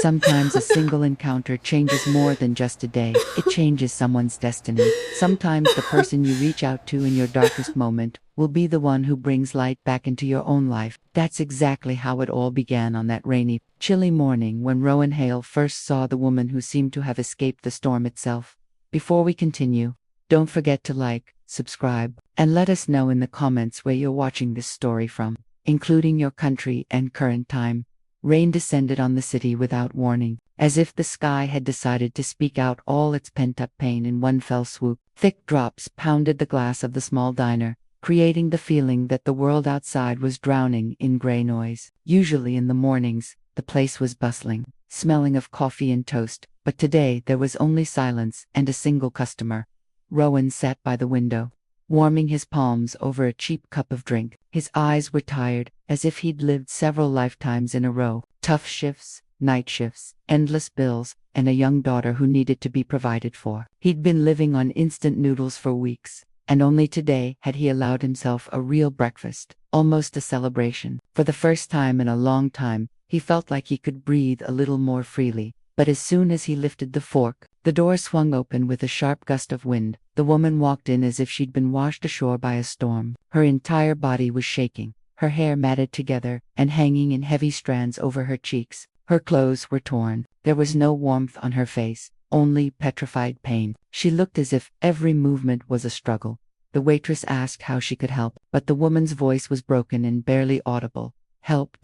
Sometimes a single encounter changes more than just a day. It changes someone's destiny. Sometimes the person you reach out to in your darkest moment will be the one who brings light back into your own life. That's exactly how it all began on that rainy, chilly morning when Rowan Hale first saw the woman who seemed to have escaped the storm itself. Before we continue, don't forget to like, subscribe, and let us know in the comments where you're watching this story from, including your country and current time. Rain descended on the city without warning, as if the sky had decided to speak out all its pent-up pain in one fell swoop. Thick drops pounded the glass of the small diner, creating the feeling that the world outside was drowning in gray noise. Usually in the mornings, the place was bustling, smelling of coffee and toast, but today there was only silence and a single customer. Rowan sat by the window, warming his palms over a cheap cup of drink. His eyes were tired, as if he'd lived several lifetimes in a row. Tough shifts, night shifts, endless bills, and a young daughter who needed to be provided for. He'd been living on instant noodles for weeks, and only today had he allowed himself a real breakfast, almost a celebration. For the first time in a long time, he felt like he could breathe a little more freely. But as soon as he lifted the fork, the door swung open with a sharp gust of wind. The woman walked in as if she'd been washed ashore by a storm. Her entire body was shaking, her hair matted together and hanging in heavy strands over her cheeks. Her clothes were torn. There was no warmth on her face, only petrified pain. She looked as if every movement was a struggle. The waitress asked how she could help, but the woman's voice was broken and barely audible. Help,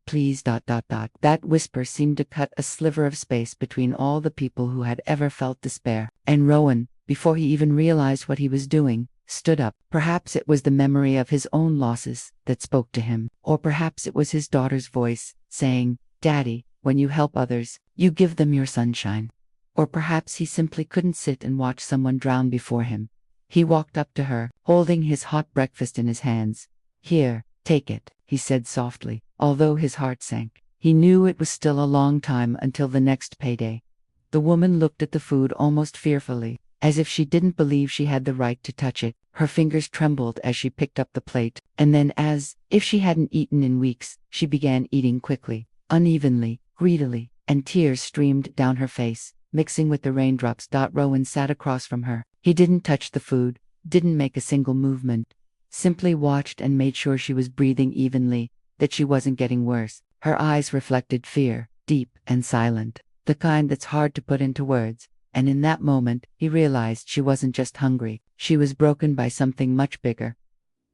please, That whisper seemed to cut a sliver of space between all the people who had ever felt despair. And Rowan, before he even realized what he was doing, stood up. Perhaps it was the memory of his own losses that spoke to him, or perhaps it was his daughter's voice, saying, "Daddy, when you help others, you give them your sunshine." Or perhaps he simply couldn't sit and watch someone drown before him. He walked up to her, holding his hot breakfast in his hands. "Here, take it," he said softly, although his heart sank. He knew it was still a long time until the next payday. The woman looked at the food almost fearfully, as if she didn't believe she had the right to touch it. Her fingers trembled as she picked up the plate, and then, as if she hadn't eaten in weeks, she began eating quickly, unevenly, greedily, and tears streamed down her face, mixing with the raindrops. Rowan sat across from her. He didn't touch the food, didn't make a single movement, simply watched and made sure she was breathing evenly, that she wasn't getting worse. Her eyes reflected fear, deep and silent, the kind that's hard to put into words. And in that moment, he realized she wasn't just hungry, she was broken by something much bigger.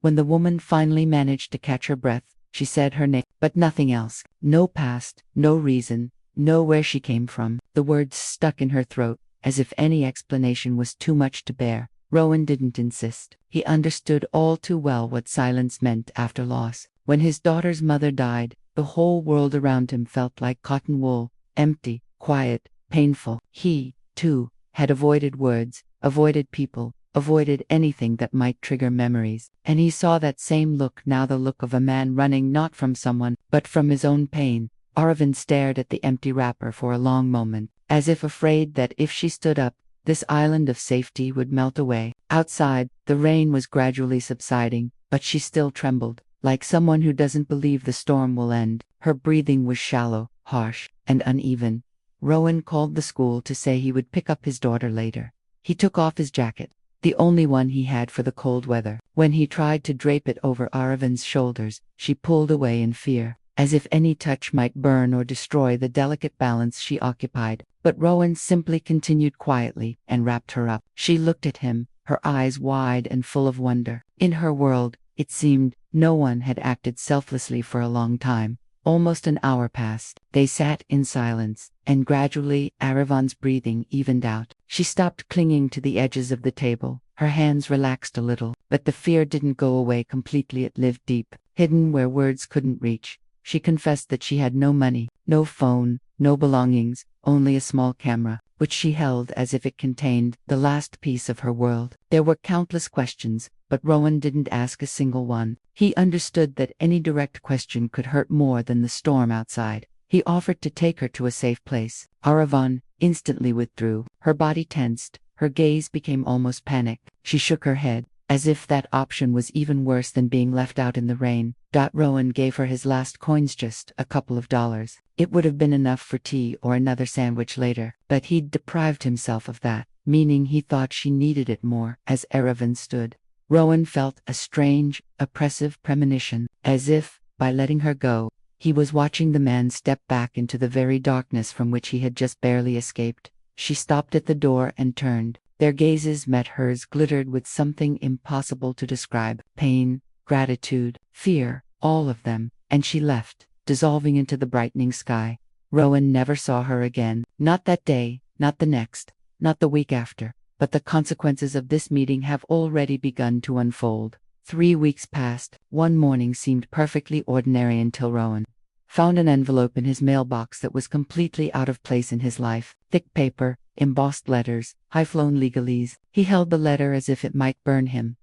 When the woman finally managed to catch her breath, she said her name, but nothing else. No past, no reason, no where she came from. The words stuck in her throat, as if any explanation was too much to bear. Rowan didn't insist. He understood all too well what silence meant after loss. When his daughter's mother died, the whole world around him felt like cotton wool, empty, quiet, painful. He, too, had avoided words, avoided people, avoided anything that might trigger memories. And he saw that same look now, the look of a man running not from someone, but from his own pain. Aravind stared at the empty wrapper for a long moment, as if afraid that if she stood up, this island of safety would melt away. Outside, the rain was gradually subsiding, but she still trembled, like someone who doesn't believe the storm will end. Her breathing was shallow, harsh, and uneven. Rowan called the school to say he would pick up his daughter later. He took off his jacket, the only one he had for the cold weather. When he tried to drape it over Aravind's shoulders, she pulled away in fear, as if any touch might burn or destroy the delicate balance she occupied. But Rowan simply continued quietly and wrapped her up. She looked at him, her eyes wide and full of wonder. In her world, it seemed, no one had acted selflessly for a long time. Almost an hour passed. They sat in silence, and gradually Aravind's breathing evened out. She stopped clinging to the edges of the table. Her hands relaxed a little, but the fear didn't go away completely. It lived deep, hidden where words couldn't reach. She confessed that she had no money, no phone, no belongings, only a small camera, which she held as if it contained the last piece of her world. There were countless questions, but Rowan didn't ask a single one. He understood that any direct question could hurt more than the storm outside. He offered to take her to a safe place. Aravind instantly withdrew. Her body tensed, her gaze became almost panicked. She shook her head, as if that option was even worse than being left out in the rain. Rowan gave her his last coins, just a couple of dollars. It would have been enough for tea or another sandwich later, but he'd deprived himself of that, meaning he thought she needed it more. As Erevan stood, Rowan felt a strange, oppressive premonition, as if, by letting her go, he was watching the man step back into the very darkness from which he had just barely escaped. She stopped at the door and turned. Their gazes met, hers glittered with something impossible to describe. Pain, gratitude, fear, all of them, and she left, dissolving into the brightening sky. Rowan never saw her again, not that day, not the next, not the week after, but the consequences of this meeting have already begun to unfold. 3 weeks passed. One morning seemed perfectly ordinary until Rowan found an envelope in his mailbox that was completely out of place in his life. Thick paper, embossed letters, high-flown legalese. He held the letter as if it might burn him.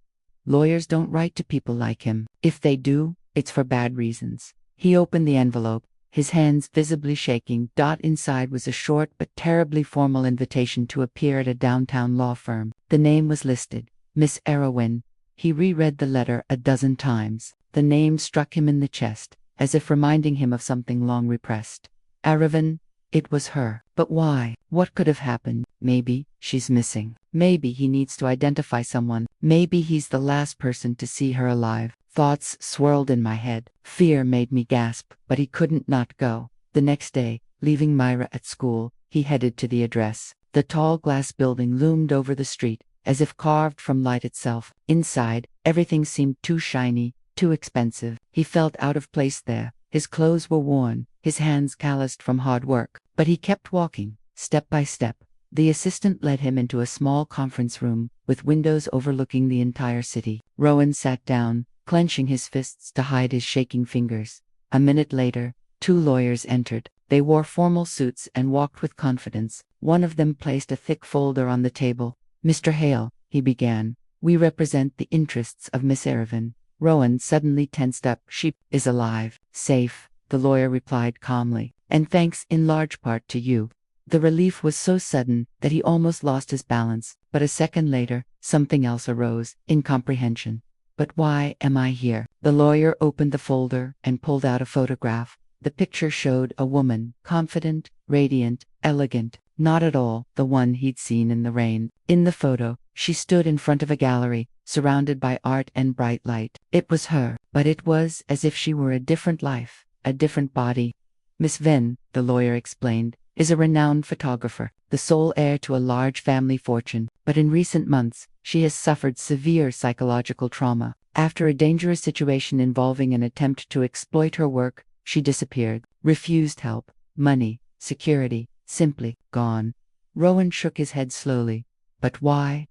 Lawyers don't write to people like him. If they do, it's for bad reasons. He opened the envelope, his hands visibly shaking. Inside was a short but terribly formal invitation to appear at a downtown law firm. The name was listed, Miss Erevan. He reread the letter a dozen times. The name struck him in the chest, as if reminding him of something long repressed. Erevan, it was her. But why? What could have happened? Maybe she's missing. Maybe he needs to identify someone. Maybe he's the last person to see her alive. Thoughts swirled in my head. Fear made me gasp, but he couldn't not go. The next day, leaving Myra at school, he headed to the address. The tall glass building loomed over the street, as if carved from light itself. Inside, everything seemed too shiny, too expensive. He felt out of place there. His clothes were worn, his hands calloused from hard work. But he kept walking, step by step. The assistant led him into a small conference room, with windows overlooking the entire city. Rowan sat down, clenching his fists to hide his shaking fingers. A minute later, 2 lawyers entered. They wore formal suits and walked with confidence. One of them placed a thick folder on the table. "Mr. Hale," he began, "we represent the interests of Miss Erevan." Rowan suddenly tensed up. "She is alive, safe," the lawyer replied calmly, "and thanks in large part to you." The relief was so sudden that he almost lost his balance, but a second later, something else arose: incomprehension. "But why am I here?" The lawyer opened the folder and pulled out a photograph. The picture showed a woman, confident, radiant, elegant, not at all the one he'd seen in the rain. In the photo, she stood in front of a gallery, surrounded by art and bright light. It was her, but it was as if she were a different life, a different body. "Miss Venn," the lawyer explained, "is a renowned photographer, the sole heir to a large family fortune, but in recent months, she has suffered severe psychological trauma. After a dangerous situation involving an attempt to exploit her work, she disappeared, refused help, money, security, simply gone." Rowan shook his head slowly. "But why,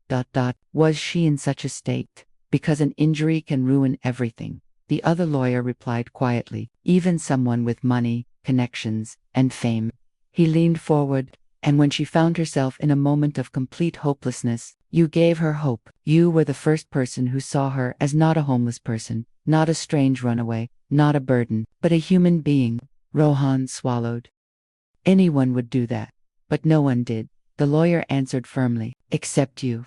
was she in such a state?" "Because an injury can ruin everything," the other lawyer replied quietly, "even someone with money, connections, and fame." He leaned forward, "And when she found herself in a moment of complete hopelessness, you gave her hope. You were the first person who saw her as not a homeless person, not a strange runaway, not a burden, but a human being." Rowan swallowed. "Anyone would do that. But no one did," the lawyer answered firmly, "except you."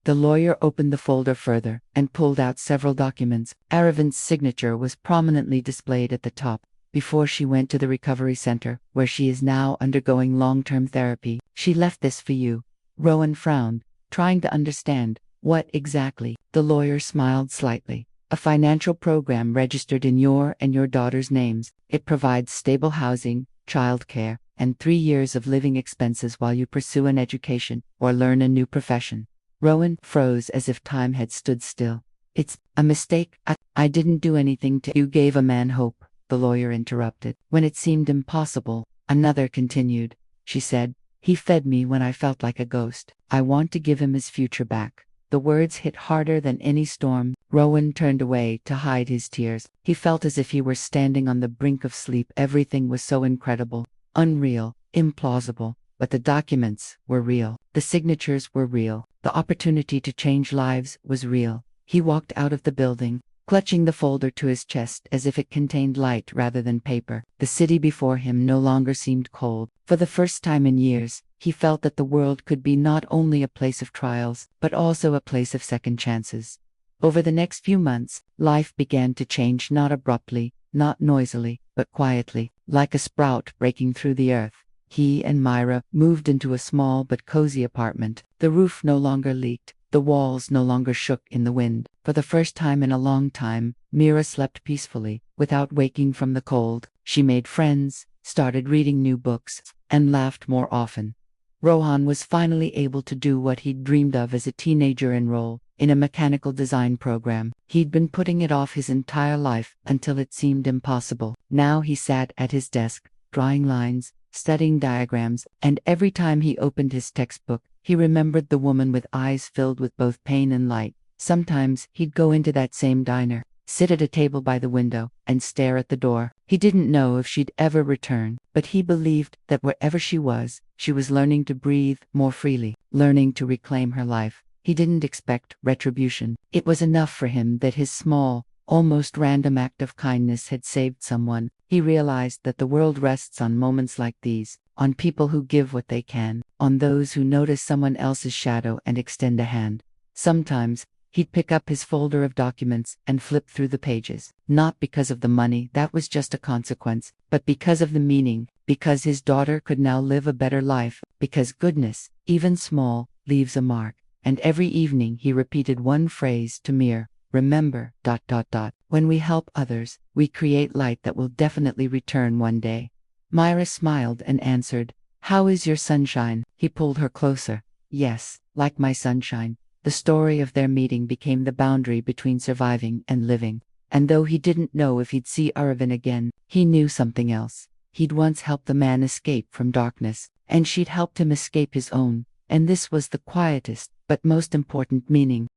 The lawyer opened the folder further and pulled out several documents. Erevan's signature was prominently displayed at the top. "Before she went to the recovery center, where she is now undergoing long-term therapy, she left this for you." Rowan frowned, trying to understand. "What exactly?" The lawyer smiled slightly. "A financial program registered in your and your daughter's names. It provides stable housing, childcare, and 3 years of living expenses while you pursue an education or learn a new profession." Rowan froze as if time had stood still. "It's a mistake. I didn't do anything to." "You gave a man hope," the lawyer interrupted, "when it seemed impossible." Another continued. She said, "He fed me when I felt like a ghost. I want to give him his future back." The words hit harder than any storm. Rowan turned away to hide his tears. He felt as if he were standing on the brink of sleep. Everything was so incredible, unreal, implausible. But the documents were real. The signatures were real. The opportunity to change lives was real. He walked out of the building, clutching the folder to his chest as if it contained light rather than paper. The city before him no longer seemed cold. For the first time in years, he felt that the world could be not only a place of trials, but also a place of second chances. Over the next few months, life began to change, not abruptly, not noisily, but quietly, like a sprout breaking through the earth. He and Myra moved into a small but cozy apartment. The roof no longer leaked. The walls no longer shook in the wind. For the first time in a long time, Mira slept peacefully, without waking from the cold. She made friends, started reading new books, and laughed more often. Rohan was finally able to do what he'd dreamed of as a teenager: enroll in a mechanical design program. He'd been putting it off his entire life until it seemed impossible. Now he sat at his desk, drawing lines, studying diagrams, and every time he opened his textbook, he remembered the woman with eyes filled with both pain and light. Sometimes he'd go into that same diner, sit at a table by the window, and stare at the door. He didn't know if she'd ever return, but he believed that wherever she was learning to breathe more freely, learning to reclaim her life. He didn't expect retribution. It was enough for him that his small, almost random act of kindness had saved someone. He realized that the world rests on moments like these, on people who give what they can, on those who notice someone else's shadow and extend a hand. Sometimes, he'd pick up his folder of documents and flip through the pages, not because of the money, that was just a consequence, but because of the meaning, because his daughter could now live a better life, because goodness, even small, leaves a mark. And every evening he repeated one phrase to Mir: remember, ... when we help others, we create light that will definitely return one day. Myra smiled and answered, "How is your sunshine?" He pulled her closer. "Yes, like my sunshine." The story of their meeting became the boundary between surviving and living. And though he didn't know if he'd see Aravind again, he knew something else. He'd once helped the man escape from darkness, and she'd helped him escape his own. And this was the quietest, but most important meaning.